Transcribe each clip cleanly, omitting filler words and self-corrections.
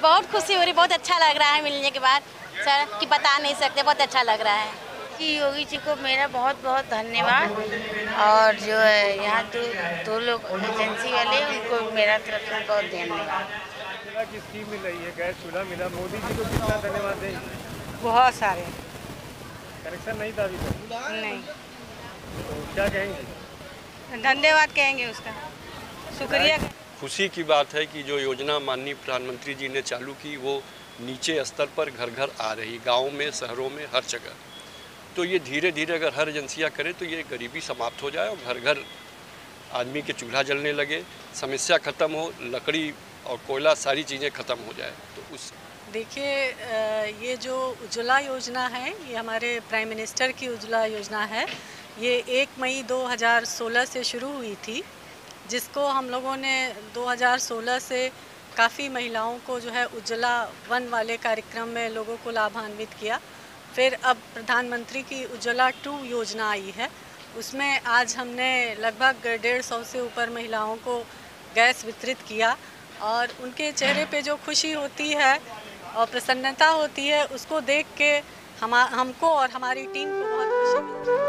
बहुत खुशी हो रही, बहुत अच्छा लग रहा है मिलने के बाद सर कि बता नहीं सकते, बहुत अच्छा लग रहा है। योगी जी को मेरा बहुत बहुत धन्यवाद। और जो है यहाँ दो लोग एजेंसी वाले, उनको मेरा तरफ से बहुत धन्यवाद। की स्कीम मिल रही है, गैस चूल्हा मिला, मोदी जी को कितना धन्यवाद दें? बहुत सारे। कनेक्शन नहीं था अभी तक? नहीं। तो क्या कहेंगे? धन्यवाद कहेंगे उसका, शुक्रिया। खुशी की बात है कि जो योजना माननीय प्रधानमंत्री जी ने चालू की वो नीचे स्तर पर घर घर आ रही, गाँव में, शहरों में, हर जगह। तो ये धीरे धीरे अगर हर एजेंसियाँ करें तो ये गरीबी समाप्त हो जाए और घर घर आदमी के चूल्हा जलने लगे, समस्या ख़त्म हो, लकड़ी और कोयला सारी चीज़ें ख़त्म हो जाए। तो उस देखिए, ये जो उज्ज्वला योजना है, ये हमारे प्राइम मिनिस्टर की उज्ज्वला योजना है। ये 1 मई 2016 से शुरू हुई थी, जिसको हम लोगों ने 2016 से काफ़ी महिलाओं को जो है उज्ज्वला 1 वाले कार्यक्रम में लोगों को लाभान्वित किया। फिर अब प्रधानमंत्री की उज्ज्वला 2 योजना आई है, उसमें आज हमने लगभग 150 से ऊपर महिलाओं को गैस वितरित किया और उनके चेहरे पे जो खुशी होती है और प्रसन्नता होती है, उसको देख के हमको और हमारी टीम को बहुत खुशी मिलती है।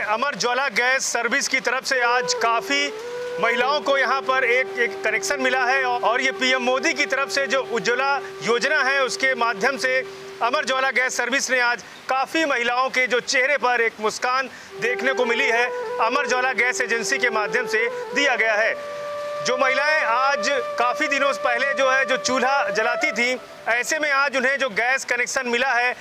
अमर ज्वाला गैस सर्विस की तरफ से आज काफ़ी महिलाओं को यहाँ पर एक कनेक्शन मिला है और ये पीएम मोदी की तरफ से जो उज्ज्वला योजना है उसके माध्यम से अमर ज्वाला गैस सर्विस ने आज काफ़ी महिलाओं के जो चेहरे पर एक मुस्कान देखने को मिली है, अमर ज्वाला गैस एजेंसी के माध्यम से दिया गया है। जो महिलाएं आज काफ़ी दिनों पहले जो है जो चूल्हा जलाती थी, ऐसे में आज उन्हें जो गैस कनेक्शन मिला है,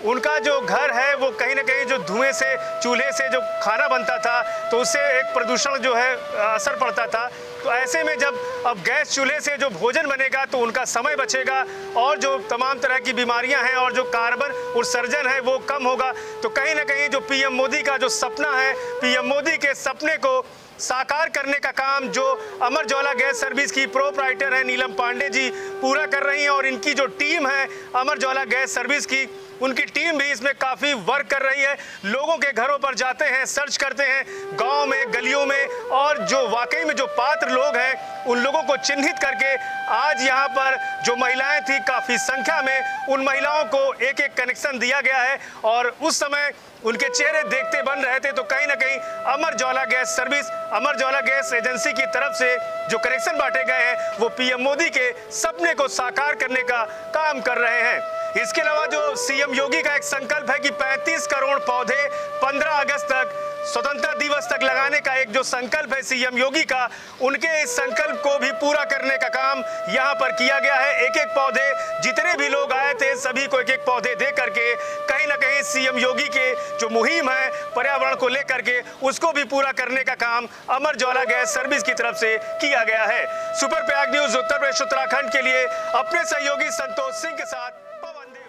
उनका जो घर है वो कहीं ना कहीं जो धुएं से, चूल्हे से जो खाना बनता था तो उससे एक प्रदूषण जो है असर पड़ता था। तो ऐसे में जब अब गैस चूल्हे से जो भोजन बनेगा तो उनका समय बचेगा और जो तमाम तरह की बीमारियां हैं और जो कार्बन उत्सर्जन है वो कम होगा। तो कहीं ना कहीं जो पीएम मोदी का जो सपना है, पीएम मोदी के सपने को साकार करने का काम जो अमर ज्वाला गैस सर्विस की प्रोप्राइटर है नीलम पांडे जी पूरा कर रही हैं और इनकी जो टीम है अमर ज्वाला गैस सर्विस की, उनकी टीम भी इसमें काफ़ी वर्क कर रही है। लोगों के घरों पर जाते हैं, सर्च करते हैं, गांव में, गलियों में, और जो वाकई में जो पात्र लोग हैं उन लोगों को चिन्हित करके आज यहाँ पर जो महिलाएं थी काफ़ी संख्या में, उन महिलाओं को एक एक कनेक्शन दिया गया है और उस समय उनके चेहरे देखते बन रहे थे। तो कहीं ना कहीं अमर ज्वाला गैस सर्विस, अमर ज्वाला गैस एजेंसी की तरफ से जो कनेक्शन बांटे गए हैं वो पीएम मोदी के सपने को साकार करने का काम कर रहे हैं। इसके अलावा जो सीएम योगी का एक संकल्प है कि 35 करोड़ पौधे 15 अगस्त तक, स्वतंत्रता दिवस तक लगाने का एक जो संकल्प है सीएम योगी का, उनके इस संकल्प को भी पूरा करने का काम यहाँ पर किया गया है। एक एक पौधे, जितने भी लोग आए थे सभी को एक एक पौधे दे करके कहीं ना कहीं सीएम योगी के जो मुहिम है पर्यावरण को लेकर के, उसको भी पूरा करने का काम अमर ज्वाला गैस सर्विस की तरफ से किया गया है। सुपर प्रयाग न्यूज उत्तर प्रदेश उत्तराखंड के लिए अपने सहयोगी संतोष सिंह के साथ पवन देव।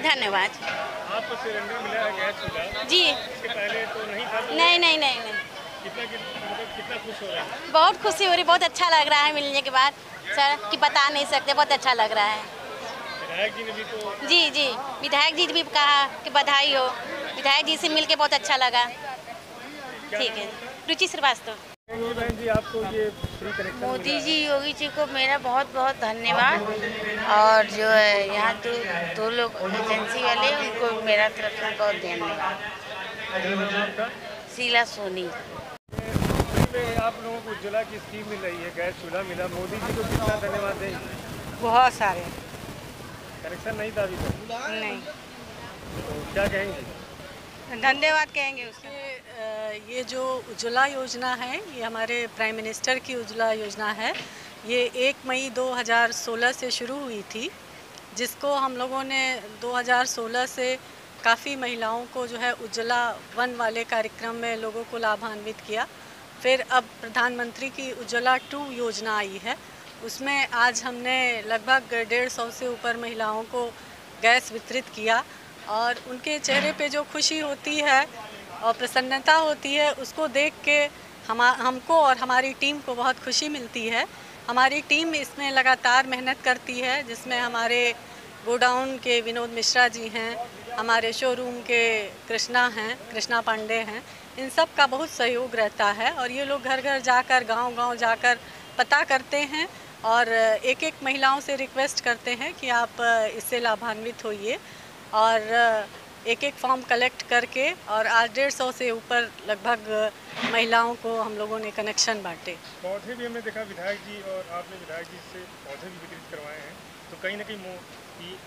धन्यवाद। आपको सिलेंडर मिला है गैस चूल्हा, जी इसके पहले तो नहीं था? तो नहीं। कितना खुश हो रहा है? बहुत खुशी हो रही, बहुत अच्छा लग रहा है मिलने के बाद सर कि बता नहीं सकते, बहुत अच्छा लग रहा है। विधायक जी ने भी तो जी विधायक जी भी कहा कि बधाई हो, विधायक जी से मिलके बहुत अच्छा लगा। ठीक है, रुचि श्रीवास्तव। बहन जी, आपको ये फ्री कनेक्शन मोदी जी योगी जी को मेरा बहुत बहुत धन्यवाद। और जो है यहाँ दो लोग एजेंसी वाले, उनको मेरा तरफ से बहुत धन्यवाद। शीला सोनी। में आप लोगों को उज्ज्वला की स्कीम मिल रही है, गैस चूल्हा मिला, मोदी जी को कितना धन्यवाद दें? बहुत सारे। कनेक्शन नहीं था अभी तक? नहीं, तो क्या कहेंगे? धन्यवाद कहेंगे उसके। ये जो उज्ज्वला योजना है, ये हमारे प्राइम मिनिस्टर की उज्ज्वला योजना है। ये 1 मई 2016 से शुरू हुई थी, जिसको हम लोगों ने 2016 से काफ़ी महिलाओं को जो है उज्ज्वला 1 वाले कार्यक्रम में लोगों को लाभान्वित किया। फिर अब प्रधानमंत्री की उज्ज्वला 2 योजना आई है, उसमें आज हमने लगभग 150 से ऊपर महिलाओं को गैस वितरित किया। और उनके चेहरे पे जो खुशी होती है और प्रसन्नता होती है, उसको देख के हमको और हमारी टीम को बहुत खुशी मिलती है। हमारी टीम इसमें लगातार मेहनत करती है, जिसमें हमारे गोडाउन के विनोद मिश्रा जी हैं, हमारे शोरूम के कृष्णा पांडे हैं, इन सब का बहुत सहयोग रहता है। और ये लोग घर घर जाकर, गांव-गांव जाकर पता करते हैं और एक महिलाओं से रिक्वेस्ट करते हैं कि आप इससे लाभान्वित होइए। और एक फॉर्म कलेक्ट करके और आज 150 से ऊपर लगभग महिलाओं को हम लोगों ने कनेक्शन बांटे। पौधे भी हमने देखा, विधायक जी और आपने विधायक जी से पौधे भी वितरित करवाए हैं। तो कहीं ना कहीं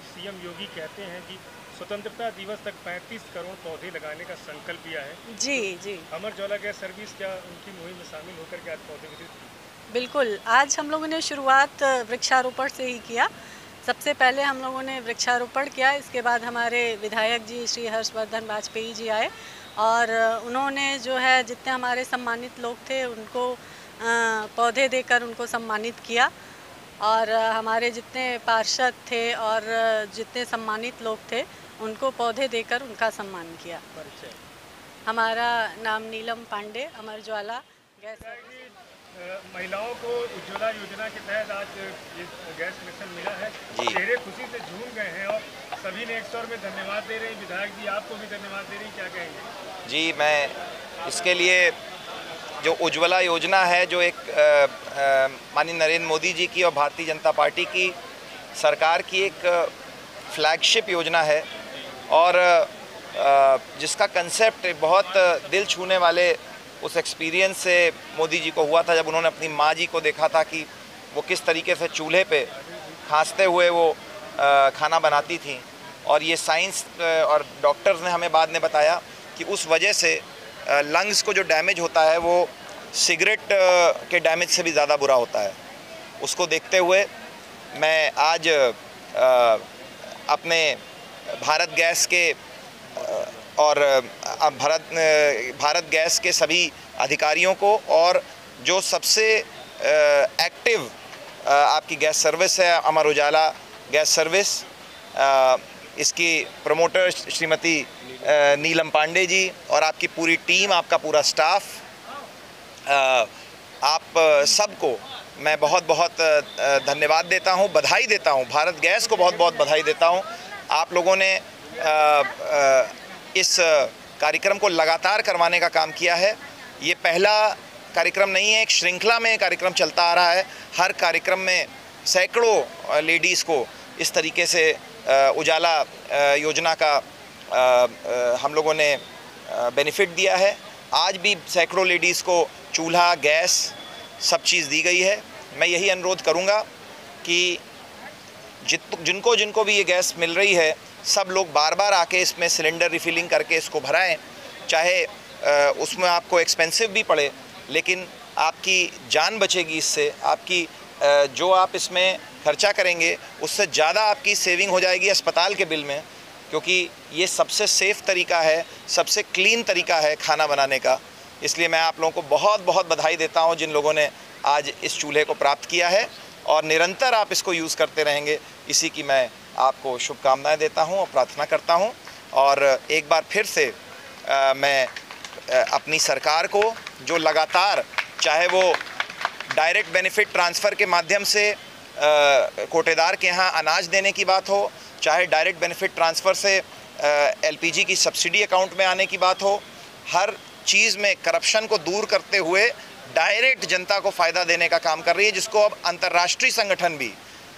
सीएम योगी कहते हैं कि स्वतंत्रता दिवस तक 35 करोड़ पौधे लगाने का संकल्प लिया है। जी अमर उजाला गैस सर्विस क्या उनकी मुहिम में शामिल होकर के आज पौधे वितरित किए? बिल्कुल, आज हम लोगों ने शुरुआत वृक्षारोपण से ही किया। सबसे पहले हम लोगों ने वृक्षारोपण किया, इसके बाद हमारे विधायक जी श्री हर्षवर्धन वाजपेयी जी आए और उन्होंने जो है जितने हमारे सम्मानित लोग थे उनको पौधे देकर उनको सम्मानित किया। और हमारे जितने पार्षद थे और जितने सम्मानित लोग थे उनको पौधे देकर उनका सम्मान किया। हमारा नाम नीलम पांडे, अमर उजाला गैस। महिलाओं को उज्ज्वला योजना के तहत आज गैस कनेक्शन मिला है, चेहरे खुशी से झूम गए हैं और सभी ने एक स्वर में धन्यवाद दे रहे हैं। विधायक जी आपको भी धन्यवाद दे रही, क्या कहेंगे? जी, मैं इसके लिए जो उज्ज्वला योजना है, जो एक माननीय नरेंद्र मोदी जी की और भारतीय जनता पार्टी की सरकार की एक फ्लैगशिप योजना है और जिसका कंसेप्ट बहुत दिल छूने वाले उस एक्सपीरियंस से मोदी जी को हुआ था, जब उन्होंने अपनी माँ जी को देखा था कि वो किस तरीके से चूल्हे पे खांसते हुए वो खाना बनाती थी। और ये साइंस और डॉक्टर्स ने हमें बाद में बताया कि उस वजह से लंग्स को जो डैमेज होता है वो सिगरेट के डैमेज से भी ज़्यादा बुरा होता है। उसको देखते हुए मैं आज अपने भारत गैस के और भारत गैस के सभी अधिकारियों को और जो सबसे एक्टिव आपकी गैस सर्विस है अमर उजाला गैस सर्विस, इसकी प्रमोटर श्रीमती नीलम पांडे जी और आपकी पूरी टीम, आपका पूरा स्टाफ, आप सबको मैं बहुत बहुत धन्यवाद देता हूं, बधाई देता हूं। भारत गैस को बहुत बहुत बधाई देता हूं। आप लोगों ने इस कार्यक्रम को लगातार करवाने का काम किया है। ये पहला कार्यक्रम नहीं है, एक श्रृंखला में कार्यक्रम चलता आ रहा है। हर कार्यक्रम में सैकड़ों लेडीज़ को इस तरीके से उजाला योजना का हम लोगों ने बेनिफिट दिया है। आज भी सैकड़ों लेडीज़ को चूल्हा, गैस, सब चीज़ दी गई है। मैं यही अनुरोध करूँगा कि जिनको भी ये गैस मिल रही है, सब लोग बार बार आके इसमें सिलेंडर रिफिलिंग करके इसको भराएं। चाहे उसमें आपको एक्सपेंसिव भी पड़े, लेकिन आपकी जान बचेगी इससे। आपकी जो आप इसमें खर्चा करेंगे उससे ज़्यादा आपकी सेविंग हो जाएगी अस्पताल के बिल में, क्योंकि ये सबसे सेफ़ तरीका है, सबसे क्लीन तरीका है खाना बनाने का। इसलिए मैं आप लोगों को बहुत बहुत बधाई देता हूँ जिन लोगों ने आज इस चूल्हे को प्राप्त किया है, और निरंतर आप इसको यूज़ करते रहेंगे, इसी की मैं आपको शुभकामनाएं देता हूं और प्रार्थना करता हूं। और एक बार फिर से मैं अपनी सरकार को, जो लगातार चाहे वो डायरेक्ट बेनिफिट ट्रांसफ़र के माध्यम से कोटेदार के यहाँ अनाज देने की बात हो, चाहे डायरेक्ट बेनिफिट ट्रांसफ़र से LPG की सब्सिडी अकाउंट में आने की बात हो, हर चीज़ में करप्शन को दूर करते हुए डायरेक्ट जनता को फ़ायदा देने का काम कर रही है, जिसको अब अंतर्राष्ट्रीय संगठन भी,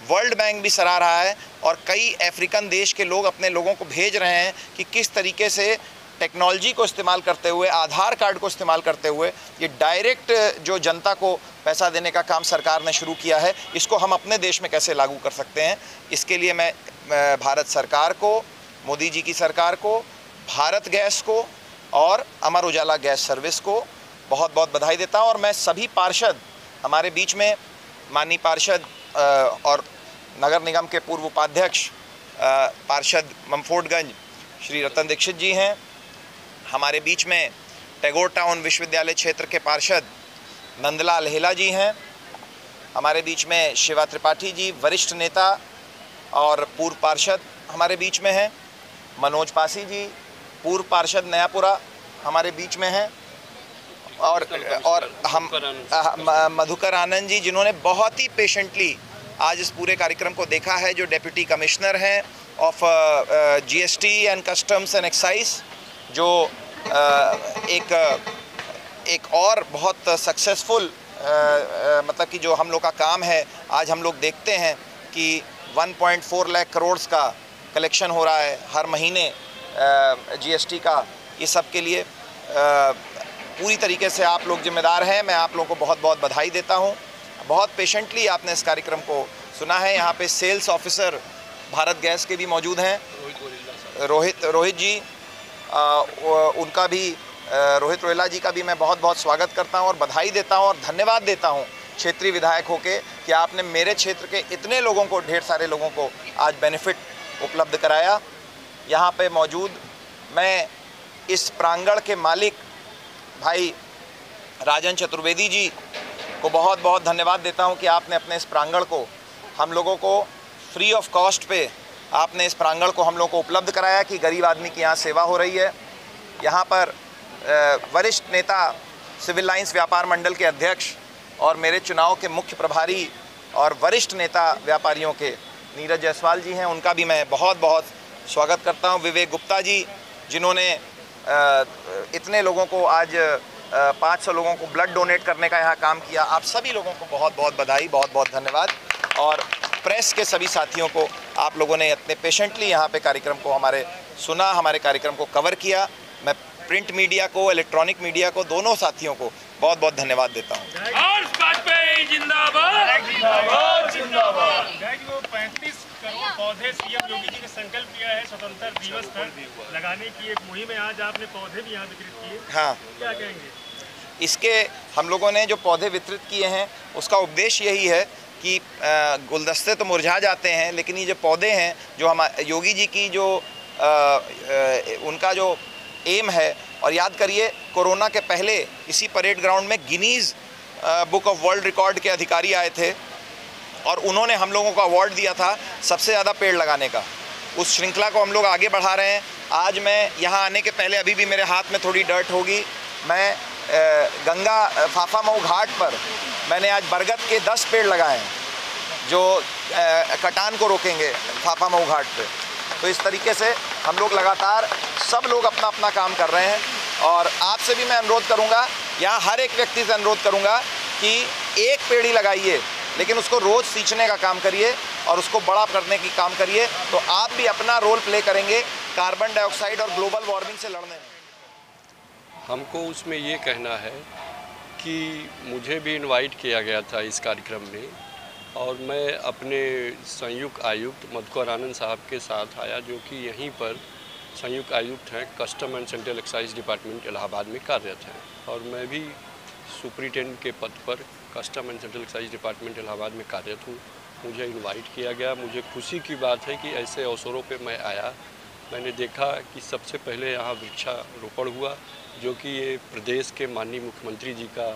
वर्ल्ड बैंक भी सराह रहा है। और कई अफ्रीकन देश के लोग अपने लोगों को भेज रहे हैं कि किस तरीके से टेक्नोलॉजी को इस्तेमाल करते हुए, आधार कार्ड को इस्तेमाल करते हुए ये डायरेक्ट जो जनता को पैसा देने का काम सरकार ने शुरू किया है, इसको हम अपने देश में कैसे लागू कर सकते हैं। इसके लिए मैं भारत सरकार को, मोदी जी की सरकार को, भारत गैस को और अमर उजाला गैस सर्विस को बहुत बहुत बधाई देता हूं। और मैं सभी पार्षद, हमारे बीच में माननीय पार्षद और नगर निगम के पूर्व उपाध्यक्ष पार्षद ममफोर्डगंज श्री रतन दीक्षित जी हैं, हमारे बीच में टैगोर टाउन विश्वविद्यालय क्षेत्र के पार्षद नंदलाल हेला जी हैं, हमारे बीच में शिवा त्रिपाठी जी वरिष्ठ नेता और पूर्व पार्षद हमारे बीच में हैं, मनोज पासी जी पूर्व पार्षद नयापुरा हमारे बीच में हैं, और हम मधुकर आनंद जी, जिन्होंने बहुत ही पेशेंटली आज इस पूरे कार्यक्रम को देखा है, जो डेप्यूटी कमिश्नर हैं of GST and customs and excise, जो एक और बहुत सक्सेसफुल मतलब कि जो हम लोग का काम है, आज हम लोग देखते हैं कि 1.4 लाख करोड़ का कलेक्शन हो रहा है हर महीने GST का। ये सब के लिए पूरी तरीके से आप लोग जिम्मेदार हैं। मैं आप लोगों को बहुत बहुत बधाई देता हूं। बहुत पेशेंटली आपने इस कार्यक्रम को सुना है। यहाँ पे सेल्स ऑफिसर भारत गैस के भी मौजूद हैं, रोहित जी, उनका भी रोहित रोहिला जी का भी मैं बहुत बहुत स्वागत करता हूं और बधाई देता हूं और धन्यवाद देता हूं क्षेत्रीय विधायक होके कि आपने मेरे क्षेत्र के इतने लोगों को, ढेर सारे लोगों को आज बेनिफिट उपलब्ध कराया। यहाँ पे मौजूद मैं इस प्रांगण के मालिक भाई राजन चतुर्वेदी जी को बहुत बहुत धन्यवाद देता हूं कि आपने अपने इस प्रांगण को हम लोगों को फ्री ऑफ कॉस्ट पे आपने इस प्रांगण को हम लोगों को उपलब्ध कराया कि गरीब आदमी की यहाँ सेवा हो रही है। यहाँ पर वरिष्ठ नेता सिविल लाइंस व्यापार मंडल के अध्यक्ष और मेरे चुनाव के मुख्य प्रभारी और वरिष्ठ नेता व्यापारियों के नीरज जायसवाल जी हैं, उनका भी मैं बहुत बहुत स्वागत करता हूं। विवेक गुप्ता जी, जिन्होंने इतने लोगों को आज 500 लोगों को ब्लड डोनेट करने का यहाँ काम किया, आप सभी लोगों को बहुत बहुत बधाई, बहुत बहुत धन्यवाद। और प्रेस के सभी साथियों को, आप लोगों ने इतने पेशेंटली यहाँ पे कार्यक्रम को हमारे सुना, हमारे कार्यक्रम को कवर किया। मैं प्रिंट मीडिया को, इलेक्ट्रॉनिक मीडिया को, दोनों साथियों को बहुत बहुत धन्यवाद देता हूँ। वो 35 करोड़ पौधे सीएम योगी जी ने संकल्प लिया है स्वतंत्रता दिवस पर लगाने की एक मुहिम है, आज आपने पौधे भी यहाँ वितरित किए। हाँ, क्या कहेंगे? इसके हम लोगों ने जो पौधे वितरित किए हैं उसका उद्देश्य यही है कि गुलदस्ते तो मुरझा जाते हैं, लेकिन ये जो पौधे हैं, जो हम योगी जी की जो उनका जो एम है, और याद करिए कोरोना के पहले इसी परेड ग्राउंड में Guinness book of world record के अधिकारी आए थे और उन्होंने हम लोगों को अवार्ड दिया था सबसे ज़्यादा पेड़ लगाने का। उस श्रृंखला को हम लोग आगे बढ़ा रहे हैं। आज मैं यहाँ आने के पहले, अभी भी मेरे हाथ में थोड़ी डर्ट होगी, मैं गंगा फाफा मऊ घाट पर मैंने आज बरगद के 10 पेड़ लगाए हैं जो कटान को रोकेंगे फाफा मऊ घाट पे। तो इस तरीके से हम लोग लगातार सब लोग अपना अपना काम कर रहे हैं। और आपसे भी मैं अनुरोध करूंगा, यहाँ हर एक व्यक्ति से अनुरोध करूंगा कि एक पेड़ ही लगाइए, लेकिन उसको रोज़ सींचने का काम करिए और उसको बड़ा करने की काम करिए, तो आप भी अपना रोल प्ले करेंगे कार्बन डाइऑक्साइड और ग्लोबल वार्मिंग से लड़ने में। हमको उसमें ये कहना है कि मुझे भी इनवाइट किया गया था इस कार्यक्रम में, और मैं अपने संयुक्त आयुक्त मधुकर आनंद साहब के साथ आया, जो कि यहीं पर संयुक्त आयुक्त हैं, custom and central excise department Allahabad में कार्यरत हैं, और मैं भी सुपरिटेंडेंट के पद पर custom and central excise department Allahabad में कार्यरत हूँ। मुझे इनवाइट किया गया। मुझे खुशी की बात है कि ऐसे अवसरों पे मैं आया। मैंने देखा कि सबसे पहले यहाँ वृक्षारोपण हुआ, जो कि ये प्रदेश के माननीय मुख्यमंत्री जी का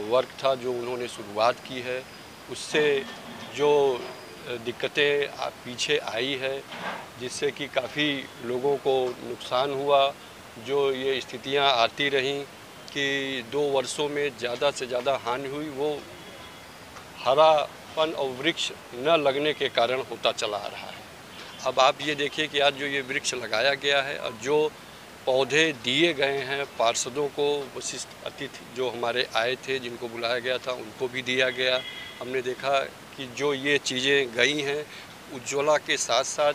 वर्क था, जो उन्होंने शुरुआत की है। उससे जो दिक्कतें पीछे आई है, जिससे कि काफ़ी लोगों को नुकसान हुआ। जो ये स्थितियां आती रहीं कि 2 वर्षों में ज़्यादा से ज़्यादा हानि हुई, वो हरापन और वृक्ष न लगने के कारण होता चला आ रहा है। अब आप ये देखिए कि आज जो ये वृक्ष लगाया गया है और जो पौधे दिए गए हैं पार्षदों को, विशिष्ट अतिथि जो हमारे आए थे जिनको बुलाया गया था उनको भी दिया गया। हमने देखा कि जो ये चीज़ें गई हैं उज्ज्वला के साथ साथ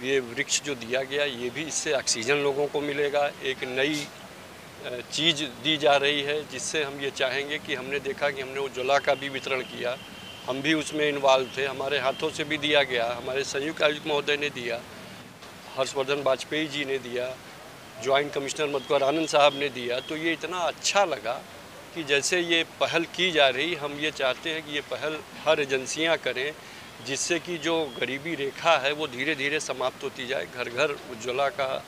ये वृक्ष जो दिया गया, ये भी इससे ऑक्सीजन लोगों को मिलेगा। एक नई चीज़ दी जा रही है जिससे हम ये चाहेंगे कि हमने देखा कि हमने उज्ज्वला का भी वितरण किया, हम भी उसमें इन्वॉल्व थे, हमारे हाथों से भी दिया गया, हमारे संयुक्त आयुक्त महोदय ने दिया, हर्षवर्धन वाजपेयी जी ने दिया, ज्वाइंट कमिश्नर मधुकर आनंद साहब ने दिया। तो ये इतना अच्छा लगा कि जैसे ये पहल की जा रही, हम ये चाहते हैं कि ये पहल हर एजेंसियां करें, जिससे कि जो गरीबी रेखा है वो धीरे धीरे समाप्त होती जाए, घर घर उज्ज्वला का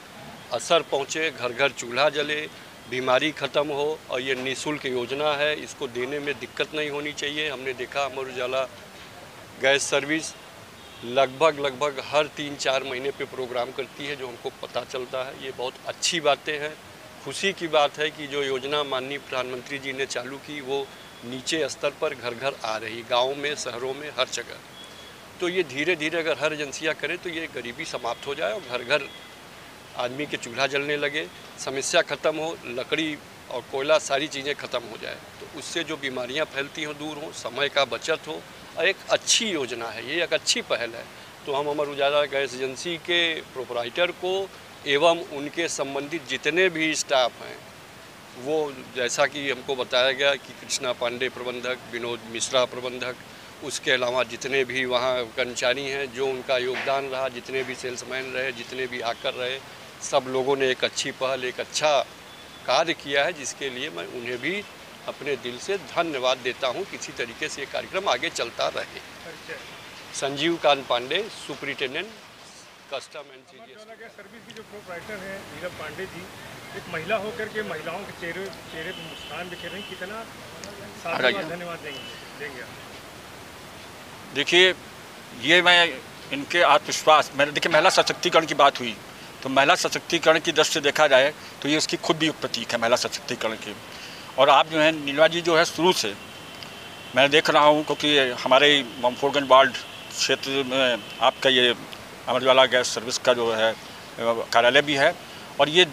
असर पहुँचे, घर घर चूल्हा जले, बीमारी ख़त्म हो। और ये निःशुल्क योजना है, इसको देने में दिक्कत नहीं होनी चाहिए। हमने देखा अमर उजाला गैस सर्विस लगभग हर 3-4 महीने पे प्रोग्राम करती है, जो हमको पता चलता है। ये बहुत अच्छी बातें हैं। खुशी की बात है कि जो योजना माननीय प्रधानमंत्री जी ने चालू की वो नीचे स्तर पर घर घर आ रही, गाँव में, शहरों में, हर जगह। तो ये धीरे धीरे अगर हर एजेंसियाँ करें तो ये गरीबी समाप्त हो जाए और घर घर आदमी के चूल्हा जलने लगे, समस्या ख़त्म हो, लकड़ी और कोयला सारी चीज़ें ख़त्म हो जाए, तो उससे जो बीमारियां फैलती हों दूर हों, समय का बचत हो। और एक अच्छी योजना है, ये एक अच्छी पहल है। तो हम अमर उजाला गैस एजेंसी के प्रोपराइटर को एवं उनके संबंधित जितने भी स्टाफ हैं, वो जैसा कि हमको बताया गया कि कृष्णा पांडे प्रबंधक, विनोद मिश्रा प्रबंधक, उसके अलावा जितने भी वहाँ कर्मचारी हैं, जो उनका योगदान रहा, जितने भी सेल्समैन रहे, जितने भी आकर रहे, सब लोगों ने एक अच्छी पहल, एक अच्छा कार्य किया है, जिसके लिए मैं उन्हें भी अपने दिल से धन्यवाद देता हूं। किसी तरीके से ये कार्यक्रम आगे चलता रहे। Sanjeev Kant Pandey, superintendent custom and CGS service की जो प्रोपराइटर हैं नीरव पांडे जी, एक महिला होकर के महिलाओं के चेहरे पर मुस्कान दिखे रही, कितना धन्यवाद देंगे? देखिए, ये मैं इनके आत्मविश्वास, मैंने देखिए महिला सशक्तिकरण की बात हुई, तो महिला सशक्तिकरण की दृष्टि से देखा जाए तो ये उसकी खुद भी एक प्रतीक है महिला सशक्तिकरण की। और आप जो है नीलवा जी जो है शुरू से मैं देख रहा हूँ, क्योंकि हमारे ममफोरगंज वार्ड क्षेत्र में आपका ये अमर उजाला गैस सर्विस का जो है कार्यालय भी है, और ये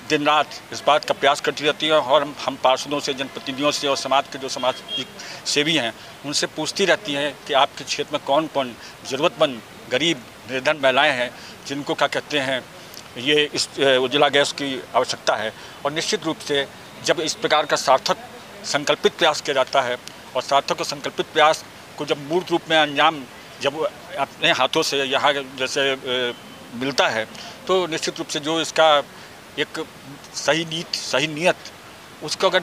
दिन रात इस बात का प्रयास करती रहती है। और हम पार्षदों से, जनप्रतिनिधियों से और समाज के जो सामाजिक सेवी हैं उनसे पूछती रहती हैं कि आपके क्षेत्र में कौन कौन ज़रूरतमंद, गरीब, निर्धन महिलाएँ हैं जिनको क्या कहते हैं ये इस उज्ज्वला गैस की आवश्यकता है। और निश्चित रूप से जब इस प्रकार का सार्थक संकल्पित प्रयास किया जाता है, और सार्थक और संकल्पित प्रयास को जब मूल रूप में अंजाम जब अपने हाथों से यहाँ जैसे मिलता है, तो निश्चित रूप से जो इसका एक सही नीयत उसको अगर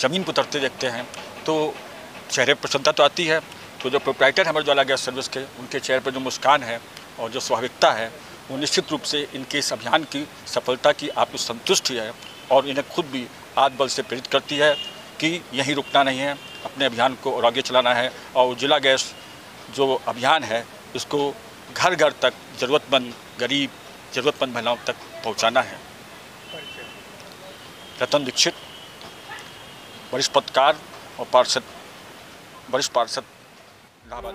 ज़मीन पर उतरते देखते हैं तो चेहरे पर प्रसन्नता तो आती है। तो जो प्रोपराइटर है अमर उजाला गैस सर्विस के, उनके चेहरे पर जो मुस्कान है और जो स्वाभाविकता है, वो निश्चित रूप से इनके इस अभियान की सफलता की आपको संतुष्टि है, और इन्हें खुद भी आत्मबल से प्रेरित करती है कि यहीं रुकना नहीं है, अपने अभियान को और आगे चलाना है। और उज्ज्वला गैस जो अभियान है इसको घर घर तक ज़रूरतमंद, गरीब, ज़रूरतमंद महिलाओं तक पहुंचाना है। रतन दीक्षित, वरिष्ठ पत्रकार और वरिष्ठ पार्षद, इलाहाबाद।